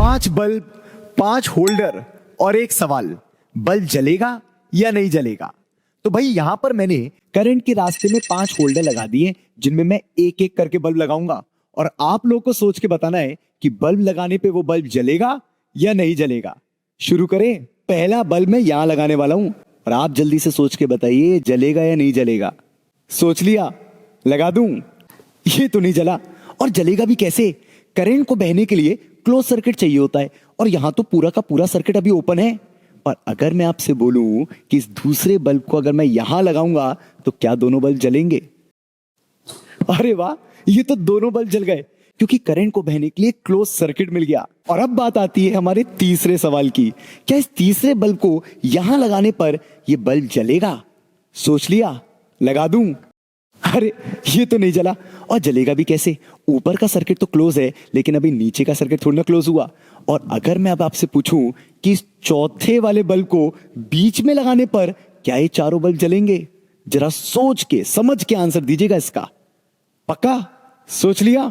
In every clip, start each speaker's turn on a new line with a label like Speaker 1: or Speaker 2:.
Speaker 1: 5 bulb, 5 holder और एक सवाल, बल्ब जलेगा या नहीं जलेगा। तो भाई यहां पर मैंने करंट के रास्ते में 5 होल्डर लगा दिए जिनमें मैं एक एक करके बल्ब लगाऊंगा और आप लोग को सोच के बताना है कि बल्ब लगाने पे वो बल्ब जलेगा या नहीं जलेगा। शुरू करें। पहला बल्ब मैं यहां लगाने वाला हूं और आप जल्दी से सोच के बताइए जलेगा या नहीं जलेगा। सोच लिया? लगा दूं? ये तो नहीं जला। और जलेगा भी कैसे? करंट को बहने के लिए क्लोज सर्किट चाहिए होता है और यहां तो पूरा का पूरा सर्किट अभी ओपन है। और अगर मैं आपसे बोलूं कि इस दूसरे बल्ब को अगर मैं यहां लगाऊंगा तो क्या दोनों बल्ब जलेंगे? अरे वाह, ये तो दोनों बल्ब जल गए क्योंकि करंट को बहने के लिए क्लोज सर्किट मिल गया। और अब बात आती है हमारे तीसरे सवाल की, क्या इस तीसरे बल्ब को यहां लगाने पर यह बल्ब जलेगा? सोच लिया? लगा दूं? अरे ये तो नहीं जला। और जलेगा भी कैसे? ऊपर का सर्किट तो क्लोज है लेकिन अभी नीचे का सर्किट थोड़ा ना क्लोज हुआ। और अगर मैं अब आपसे पूछूं कि इस चौथे वाले बल्ब को बीच में लगाने पर क्या ये चारों बल्ब जलेंगे? जरा सोच के समझ के आंसर दीजिएगा इसका। पक्का? सोच लिया?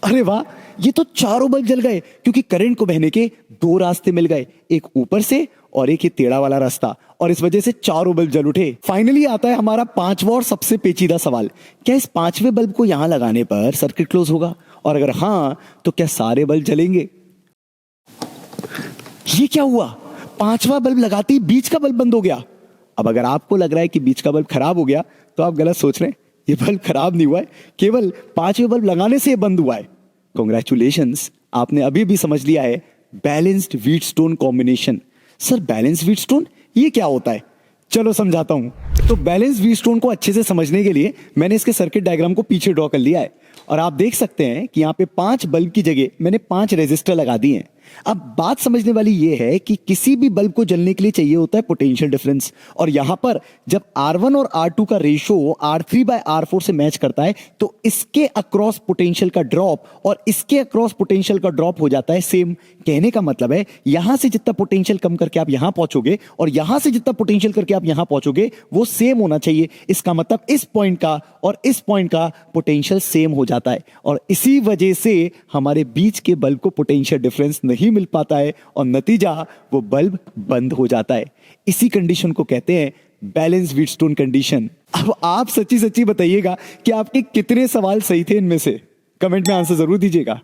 Speaker 1: अरे वाह, ये तो चारों बल्ब जल गए क्योंकि करंट को बहने के 2 रास्ते मिल गए, एक ऊपर से और एक ये टेढ़ा वाला रास्ता, और इस वजह से चारों बल्ब जल उठे। फाइनली आता है हमारा 5वां और सबसे पेचीदा सवाल, क्या इस 5वें बल्ब को यहां लगाने पर सर्किट क्लोज होगा? और अगर हां तो क्या सारे बल्ब जलेंगे? ये क्या हुआ? 5वां बल्ब लगाते ही बीच का बल्ब बंद हो गया। अब अगर आपको लग रहा है कि बीच का बल्ब खराब हो गया तो आप गलत सोच रहे हैं। ये बल्ब खराब नहीं हुआ है, केवल 5वें बल्ब लगाने से बंद हुआ है। कांग्रेचुलेशंस, आपने अभी भी समझ लिया है balanced Wheatstone combination. Sir balance Wheatstone ये क्या होता है? चलो समझाता हूं। तो बैलेंस व्हीटस्टोन को अच्छे से समझने के लिए मैंने इसके सर्किट डायग्राम को पीछे ड्रॉ कर लिया है और आप देख सकते हैं कि यहाँ पे 5 बल्ब की जगह मैंने 5 रेजिस्टर लगा दिए हैं। अब बात समझने वाली ये है कि किसी भी बल्ब को जलने के लिए चाहिए होता है पोटेंशियल डिफरेंस, और यहां पर जब R1 और R2 का रेशो R3/R4 से मैच करता है तो इसके अक्रॉस पोटेंशियल का ड्रॉप और इसके अक्रॉस पोटेंशियल का ड्रॉप हो जाता है सेम। कहने का मतलब है यहां से जितना पोटेंशियल कम करके आप यहां पहुंचोगे और यहां से जितना पोटेंशियल करके आप यहां पहुंचोगे वो सेम होना चाहिए। इसका मतलब इस पॉइंट का और इस पॉइंट का पोटेंशियल सेम हो जाता है और इसी वजह से हमारे बीच के बल्ब को पोटेंशियल डिफरेंस नहीं मिल पाता है और नतीजा वो बल्ब बंद हो जाता है। इसी कंडीशन को कहते हैं बैलेंस व्हीटस्टोन कंडीशन। अब आप सच्ची सच्ची बताइएगा कि आपके कितने सवाल सही थे इनमें से? कमेंट में आंसर जरूर दीजिएगा।